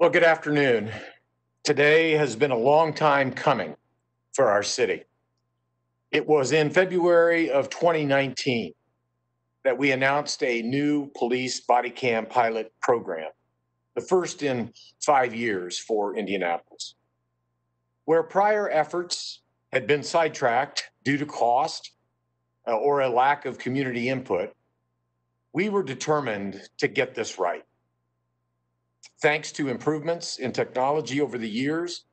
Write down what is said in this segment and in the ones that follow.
Well, good afternoon. Today has been a long time coming for our city. It was in February of 2019 that we announced a new police body cam pilot program, the first in 5 years for Indianapolis. Where prior efforts had been sidetracked due to cost or a lack of community input, we were determined to get this right. Thanks to improvements in technology over the years,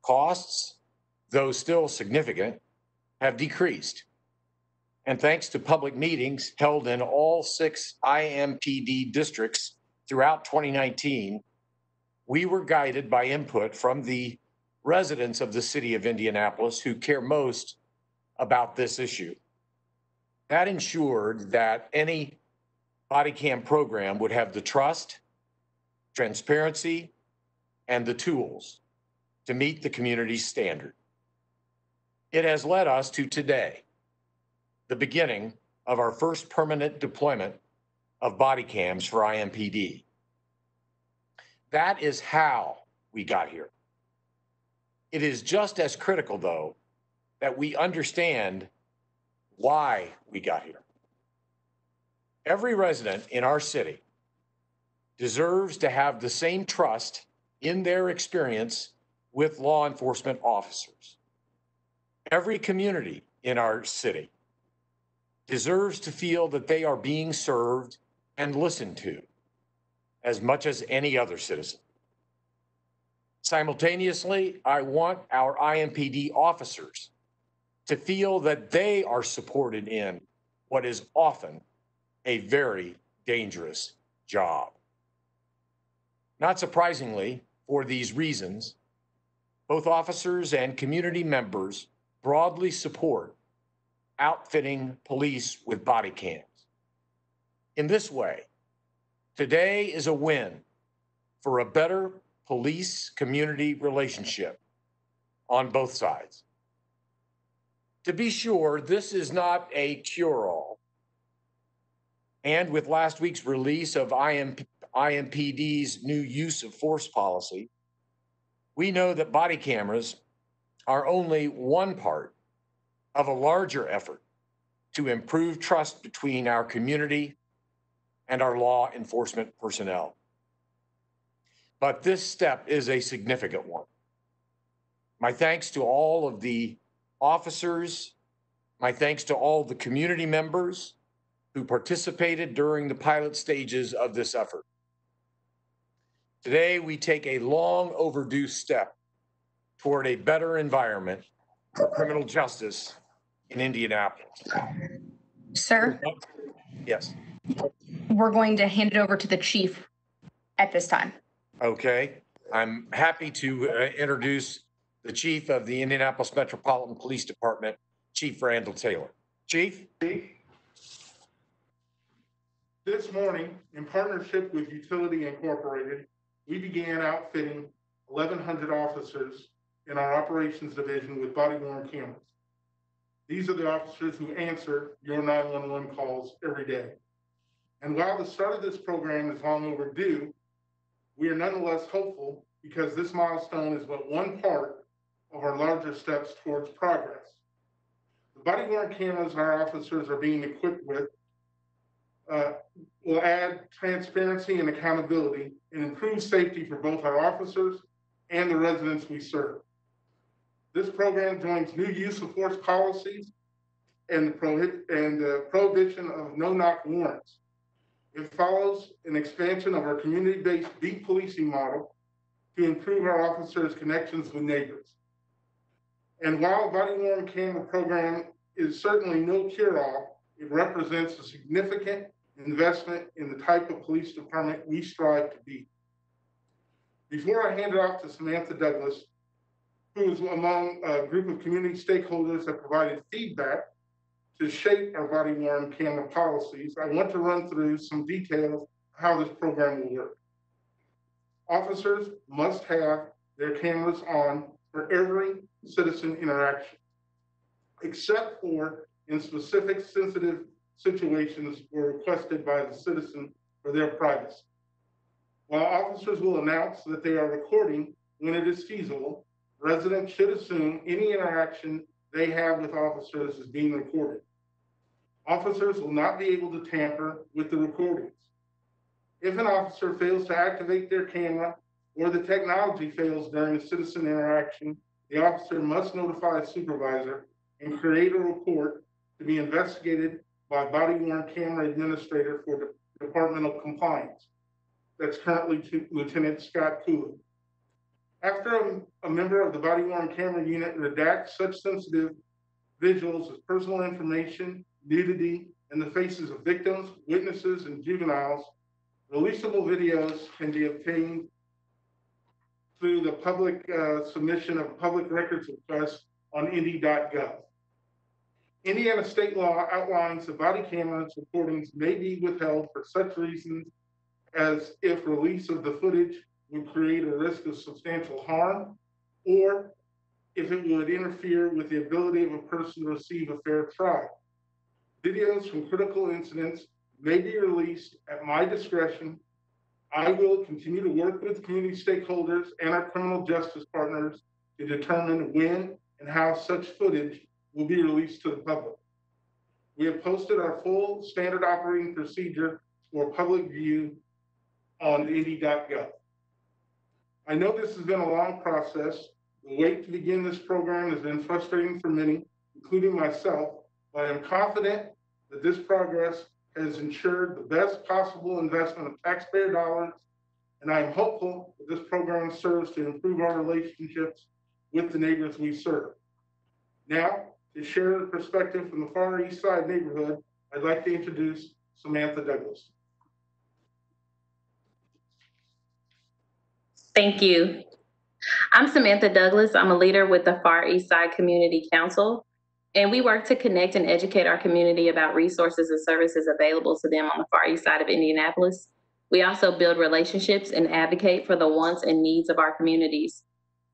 costs, though still significant, have decreased. And thanks to public meetings held in all 6 IMPD districts throughout 2019, we were guided by input from the residents of the city of Indianapolis who care most about this issue. That ensured that any body cam program would have the trust, transparency, and the tools to meet the community's standard. It has led us to today, the beginning of our first permanent deployment of body cams for IMPD. That is how we got here. It is just as critical, though, that we understand why we got here. Every resident in our city deserves to have the same trust in their experience with law enforcement officers. Every community in our city deserves to feel that they are being served and listened to as much as any other citizen. Simultaneously, I want our IMPD officers to feel that they are supported in what is often a very dangerous job. Not surprisingly, for these reasons, both officers and community members broadly support outfitting police with body cams. In this way, today is a win for a better police-community relationship on both sides. To be sure, this is not a cure-all. And with last week's release of IMPD's new use of force policy, we know that body cameras are only one part of a larger effort to improve trust between our community and our law enforcement personnel. But this step is a significant one. My thanks to all of the officers, my thanks to all the community members who participated during the pilot stages of this effort. Today, we take a long overdue step toward a better environment for criminal justice in Indianapolis. Sir? Yes. We're going to hand it over to the chief at this time. Okay. I'm happy to introduce the chief of the Indianapolis Metropolitan Police Department, Chief Randall Taylor. Chief? This morning, in partnership with Utility Incorporated, we began outfitting 1,100 officers in our operations division with body-worn cameras. These are the officers who answer your 911 calls every day. And while the start of this program is long overdue, we are nonetheless hopeful because this milestone is but one part of our larger steps towards progress. The body-worn cameras our officers are being equipped with will add transparency and accountability and improve safety for both our officers and the residents we serve. This program joins new use of force policies and the prohibition of no-knock warrants. It follows an expansion of our community-based beat policing model to improve our officers' connections with neighbors. And while the body-worn camera program is certainly no cure-all, it represents a significant investment in the type of police department we strive to be. Before I hand it off to Samantha Douglas, who is among a group of community stakeholders that provided feedback to shape our body-worn camera policies, I want to run through some details of how this program will work. Officers must have their cameras on for every citizen interaction, except for in specific sensitive situations were requested by the citizen for their privacy. While officers will announce that they are recording when it is feasible, residents should assume any interaction they have with officers is being recorded. Officers will not be able to tamper with the recordings. If an officer fails to activate their camera or the technology fails during a citizen interaction, the officer must notify a supervisor and create a report to be investigated by body-worn camera administrator for the departmental compliance. That's currently Lieutenant Scott Cooley. After a member of the body-worn camera unit redacts such sensitive visuals as personal information, nudity, and the faces of victims, witnesses, and juveniles, releasable videos can be obtained through the public submission of public records request on indy.gov. Indiana state law outlines that body cameras recordings may be withheld for such reasons as if release of the footage would create a risk of substantial harm, or if it would interfere with the ability of a person to receive a fair trial. Videos from critical incidents may be released at my discretion. I will continue to work with community stakeholders and our criminal justice partners to determine when and how such footage will be released to the public. We have posted our full standard operating procedure for public view on indy.gov. I know this has been a long process. The wait to begin this program has been frustrating for many, including myself, but I am confident that this progress has ensured the best possible investment of taxpayer dollars, and I am hopeful that this program serves to improve our relationships with the neighbors we serve. Now, to share the perspective from the Far East Side neighborhood, I'd like to introduce Samantha Douglas. Thank you. I'm Samantha Douglas. I'm a leader with the Far East Side Community Council, and we work to connect and educate our community about resources and services available to them on the Far East Side of Indianapolis. We also build relationships and advocate for the wants and needs of our communities.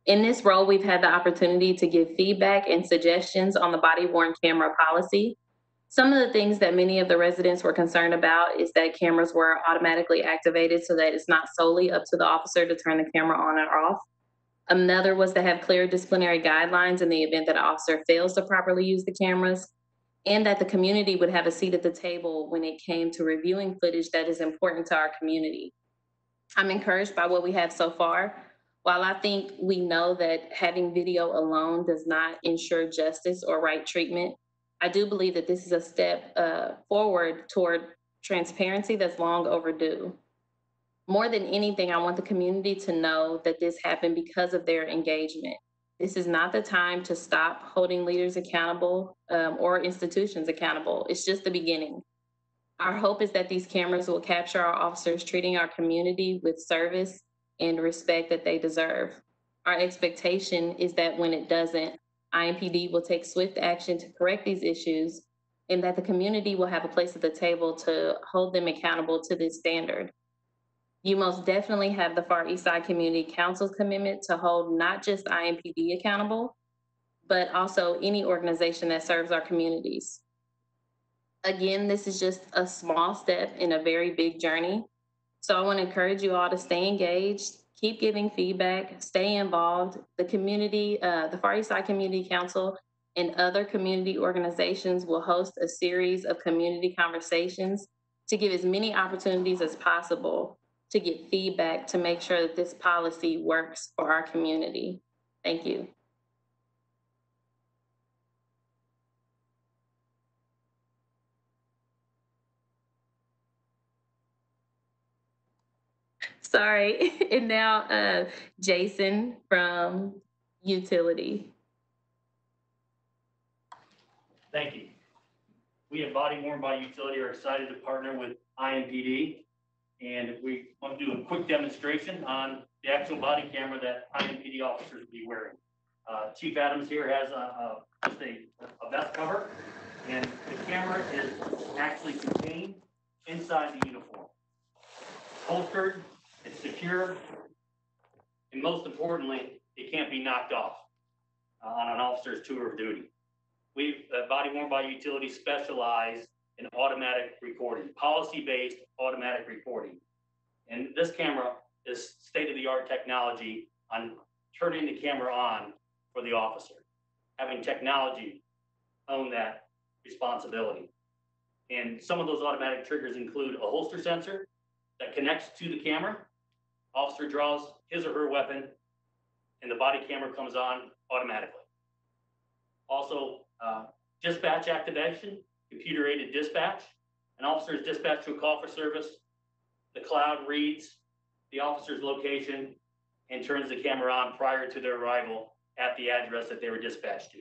In this role, we've had the opportunity to give feedback and suggestions on the body-worn camera policy. Some of the things that many of the residents were concerned about is that cameras were automatically activated so that it's not solely up to the officer to turn the camera on or off. Another was to have clear disciplinary guidelines in the event that an officer fails to properly use the cameras, and that the community would have a seat at the table when it came to reviewing footage that is important to our community. I'm encouraged by what we have so far. While I think we know that having video alone does not ensure justice or right treatment, I do believe that this is a step forward toward transparency that's long overdue. More than anything, I want the community to know that this happened because of their engagement. This is not the time to stop holding leaders accountable or institutions accountable. It's just the beginning. Our hope is that these cameras will capture our officers treating our community with service and respect that they deserve. Our expectation is that when it doesn't, IMPD will take swift action to correct these issues, and that the community will have a place at the table to hold them accountable to this standard. You most definitely have the Far East Side Community Council's commitment to hold not just IMPD accountable, but also any organization that serves our communities. Again, this is just a small step in a very big journey. So I want to encourage you all to stay engaged, keep giving feedback, stay involved. The community, the Far East Side Community Council and other community organizations will host a series of community conversations to give as many opportunities as possible to get feedback to make sure that this policy works for our community. Thank you. Sorry. And now Jason from Utility. Thank you. We at Body Worn by Utility are excited to partner with IMPD, and we want to do a quick demonstration on the actual body camera that IMPD officers will be wearing. Chief Adams here has just a vest cover, and the camera is actually contained inside the uniform. Holstered, it's secure, and most importantly, it can't be knocked off on an officer's tour of duty. We, Body Worn by Utility, specialize in automatic recording, policy-based automatic recording. And this camera is state-of-the-art technology on turning the camera on for the officer, having technology own that responsibility. And some of those automatic triggers include a holster sensor that connects to the camera. Officer draws his or her weapon, and the body camera comes on automatically. Also, dispatch activation, computer-aided dispatch. An officer is dispatched to a call for service. The cloud reads the officer's location and turns the camera on prior to their arrival at the address that they were dispatched to.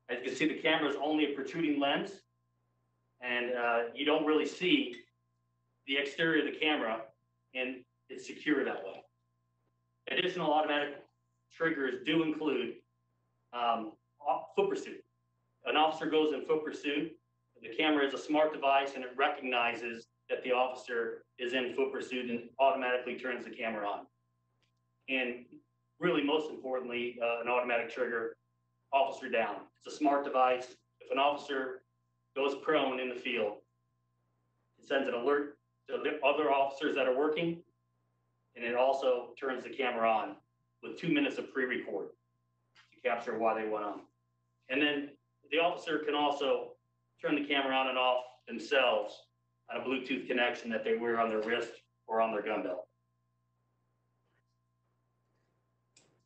As you can see, the camera is only a protruding lens, and you don't really see the exterior of the camera, and it's secure that way. Additional automatic triggers do include foot pursuit. An officer goes in foot pursuit. The camera is a smart device, and it recognizes that the officer is in foot pursuit and automatically turns the camera on. And really, most importantly, an automatic trigger, officer down. It's a smart device. If an officer goes prone in the field, it sends an alert to the other officers that are working, and it also turns the camera on with 2 minutes of pre-record to capture why they went on. And then the officer can also turn the camera on and off themselves on a Bluetooth connection that they wear on their wrist or on their gun belt.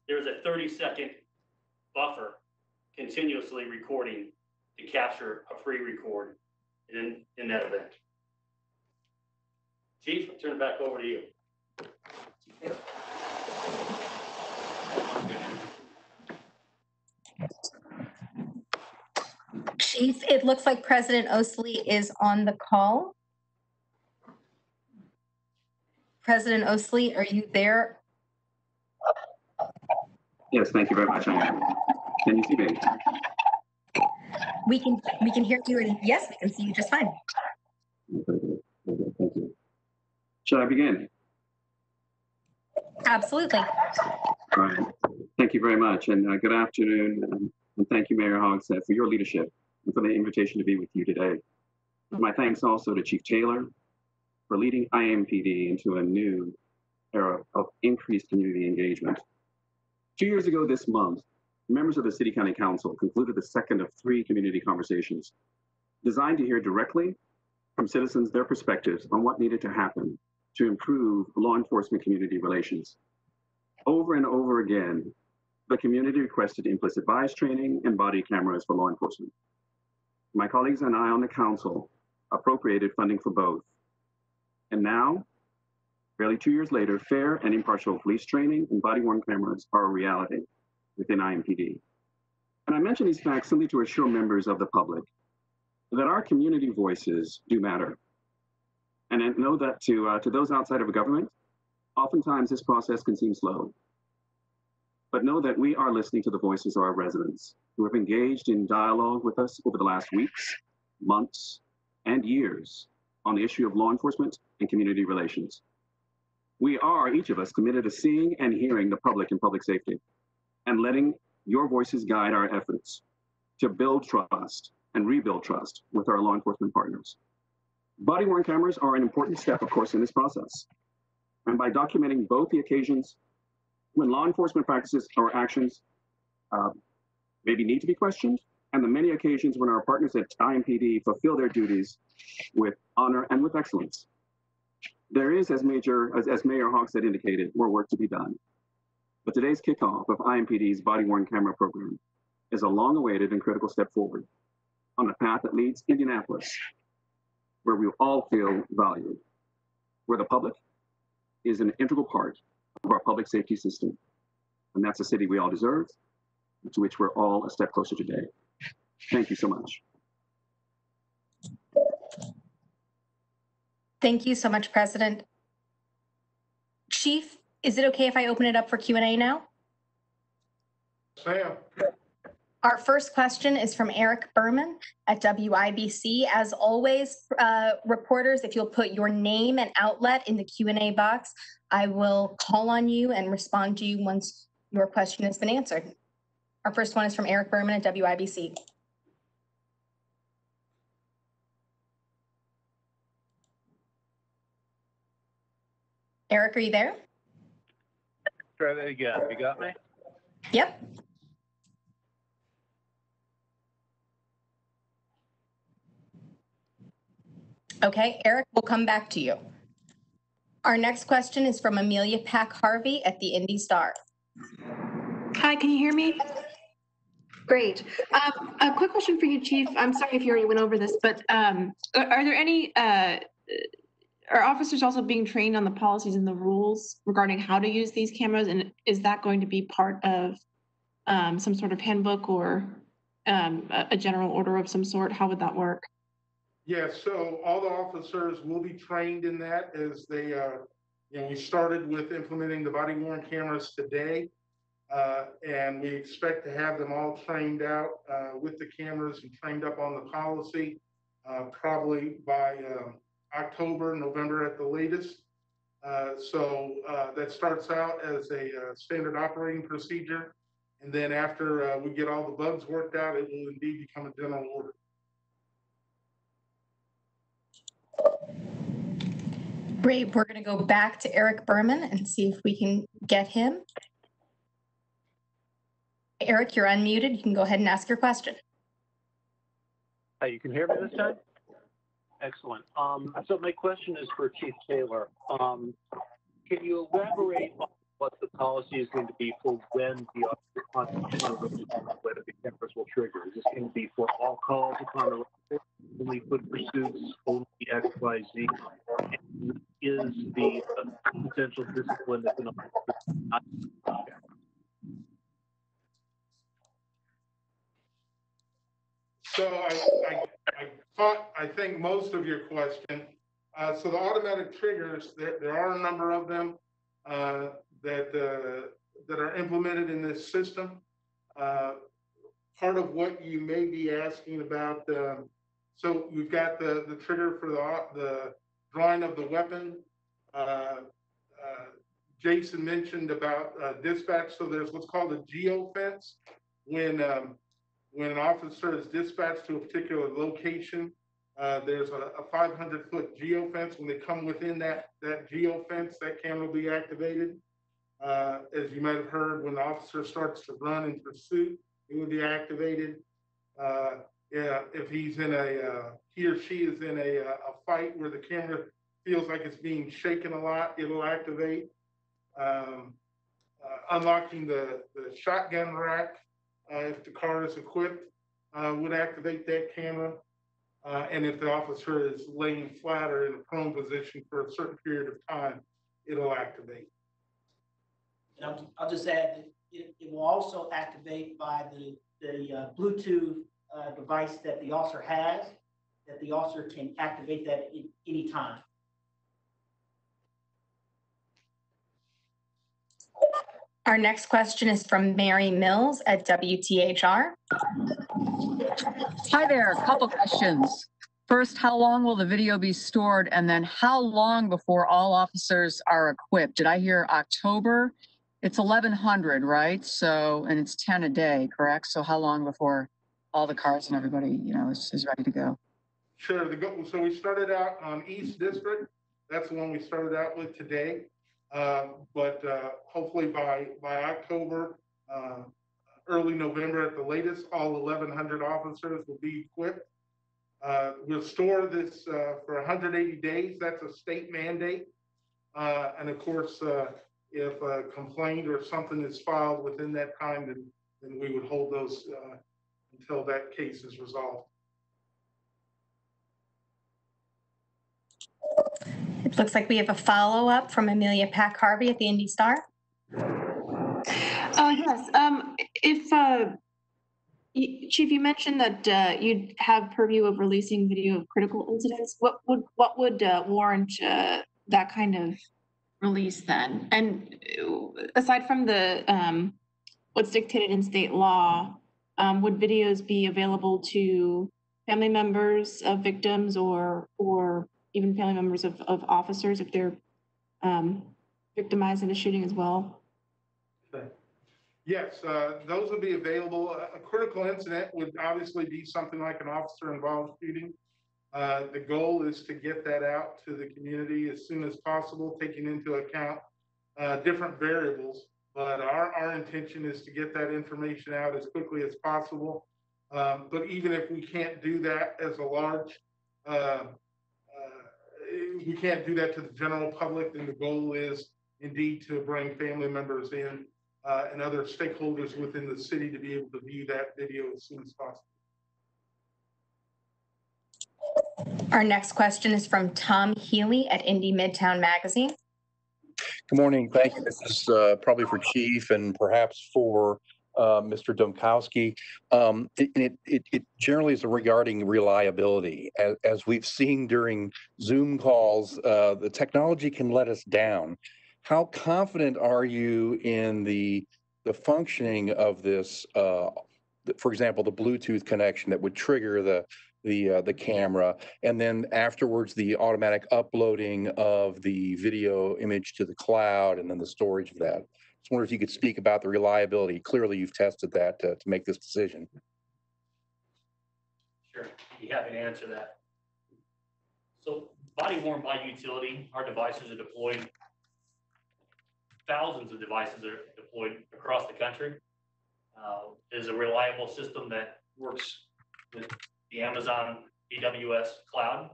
There's a 30-second buffer continuously recording to capture a pre-record in that event. Chief, I'll turn it back over to you. Chief, it looks like President Osili is on the call. President Osili, are you there? Yes, thank you very much. I am. Can you see me? We can hear you, and yes, we can see you just fine. Very good. Thank you. Shall I begin? Absolutely. All right. Thank you very much, and good afternoon, and thank you, Mayor Hogsett, for your leadership and for the invitation to be with you today. My thanks also to Chief Taylor for leading IMPD into a new era of increased community engagement. 2 years ago this month, members of the City County Council concluded the second of 3 community conversations designed to hear directly from citizens their perspectives on what needed to happen to improve law enforcement community relations. Over and over again, the community requested implicit bias training and body cameras for law enforcement. My colleagues and I on the council appropriated funding for both. And now, barely 2 years later, fair and impartial police training and body-worn cameras are a reality within IMPD. And I mention these facts simply to assure members of the public that our community voices do matter. And I know that to those outside of government, oftentimes this process can seem slow. But know that we are listening to the voices of our residents who have engaged in dialogue with us over the last weeks, months, and years on the issue of law enforcement and community relations. We are, each of us, committed to seeing and hearing the public in public safety and letting your voices guide our efforts to build trust and rebuild trust with our law enforcement partners. Body-worn cameras are an important step, of course, in this process. And by documenting both the occasions when law enforcement practices or actions maybe need to be questioned, and the many occasions when our partners at IMPD fulfill their duties with honor and with excellence. There is, as Mayor Hogsett indicated, more work to be done. But today's kickoff of IMPD's body-worn camera program is a long-awaited and critical step forward on the path that leads Indianapolis, where we all feel valued, where the public is an integral part of our public safety system. And that's a city we all deserve, to which we're all a step closer today. Thank you so much. Thank you so much, President. Chief, is it okay if I open it up for Q&A now? Sam. Our first question is from Eric Berman at WIBC. As always, reporters, if you'll put your name and outlet in the Q&A box, I will call on you and respond to you once your question has been answered. Our first one is from Eric Berman at WIBC. Eric, are you there? try that again. You got me? Yep. Okay, Eric, we'll come back to you. Our next question is from Amelia Pack Harvey at the Indy Star. Hi, can you hear me? Great. A quick question for you, Chief. I'm sorry if you already went over this, but are there any, are officers also being trained on the policies and the rules regarding how to use these cameras? And is that going to be part of some sort of handbook or a general order of some sort? How would that work? Yes, so all the officers will be trained in that as they, we started with implementing the body worn cameras today. And we expect to have them all trained out with the cameras and trained up on the policy probably by October, November at the latest. So that starts out as a standard operating procedure. And then after we get all the bugs worked out, it will indeed become a general order. Great. We're going to go back to Eric Berman and see if we can get him. Eric, you're unmuted. You can go ahead and ask your question. Hey, you can hear me this time? Excellent. So my question is for Chief Taylor. Can you elaborate on what the policy is going to be for when the cameras will trigger? Is this going to be for all calls upon arrest, only foot pursuits, only XYZ? And is the potential discipline that's an officer not? So I think most of your question. So the automatic triggers, there are a number of them that are implemented in this system. Part of what you may be asking about, so we've got the trigger for the drawing of the weapon. Jason mentioned about dispatch. So there's what's called a geofence when an officer is dispatched to a particular location. There's a 500-foot geofence. When they come within that geofence, that camera will be activated. As you might have heard, when the officer starts to run in pursuit, it will be activated. If he's in he or she is in a fight where the camera feels like it's being shaken a lot, it'll activate. Unlocking the shotgun rack, if the car is equipped, would activate that camera. And if the officer is laying flat or in a prone position for a certain period of time, it'll activate. And I'll just add that it will also activate by the Bluetooth device that the officer has, that the officer can activate that at any time. Our next question is from Mary Mills at WTHR. Hi there, a couple questions. First, how long will the video be stored? And then how long before all officers are equipped? Did I hear October? It's 1,100, right? So, and it's 10 a day, correct? So how long before all the cars and everybody, is ready to go? Sure, so we started out on East District. That's the one we started out with today. But hopefully by October, early November at the latest, all 1,100 officers will be equipped. We'll store this for 180 days. That's a state mandate. And of course, if a complaint or something is filed within that time, then we would hold those until that case is resolved. It looks like we have a follow-up from Amelia Pack Harvey at the Indy Star. Yes. Chief, you mentioned that you'd have purview of releasing video of critical incidents. What would warrant that kind of release then? And aside from the what's dictated in state law, would videos be available to family members of victims or even family members of officers if they're victimized in a shooting as well? Yes, those would be available. A critical incident would obviously be something like an officer-involved shooting. The goal is to get that out to the community as soon as possible, taking into account different variables. But our intention is to get that information out as quickly as possible. But even if we can't do that as a large, we can't do that to the general public, then the goal is indeed to bring family members in and other stakeholders within the city to be able to view that video as soon as possible. Our next question is from Tom Healy at Indy Midtown Magazine. Good morning. Thank you. This is probably for Chief and perhaps for Mr. Domkowski. It generally is regarding reliability. As we've seen during Zoom calls, the technology can let us down. How confident are you in the functioning of this, for example, the Bluetooth connection that would trigger the camera, and then afterwards the automatic uploading of the video image to the cloud, and then the storage of that? Just wonder if you could speak about the reliability. Clearly, you've tested that to make this decision. Sure, be happy to answer that. So, body worn by utility, our devices are deployed. Thousands of devices are deployed across the country. It is a reliable system that works with the Amazon AWS cloud,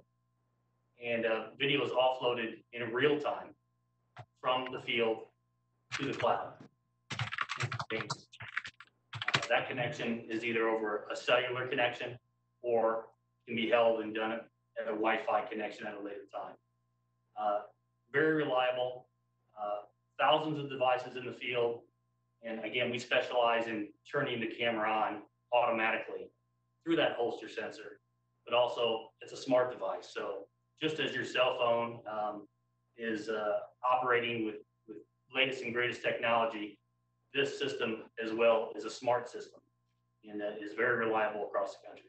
and video is offloaded in real time from the field to the cloud. That connection is either over a cellular connection or can be held and done at a Wi-Fi connection at a later time. Very reliable, thousands of devices in the field. And again, we specialize in turning the camera on automatically through that holster sensor, but also it's a smart device. So just as your cell phone is operating with latest and greatest technology, this system as well is a smart system and is very reliable across the country.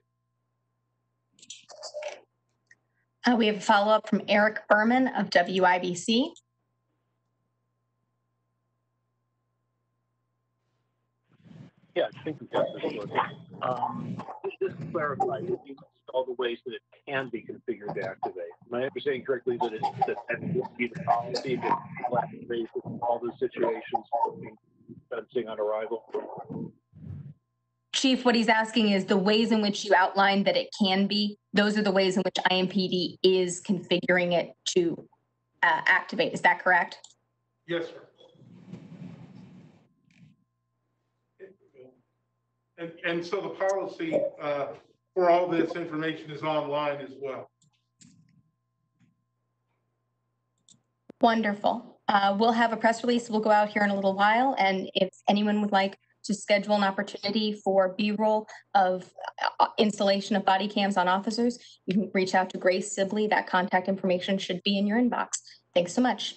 We have a follow-up from Eric Berman of WIBC. Yeah, I think we've got this one. Just to clarify, you all the ways that it can be configured to activate. Am I understanding correctly that that will be the policy that will activate in all those situations, fencing on arrival? Chief, what he's asking is the ways in which you outlined that it can be, those are the ways in which IMPD is configuring it to activate. Is that correct? Yes, sir. And so the policy for all this information is online as well. Wonderful. We'll have a press release. We'll go out here in a little while. And if anyone would like to schedule an opportunity for B-roll of installation of body cams on officers, you can reach out to Grace Sibley. That contact information should be in your inbox. Thanks so much.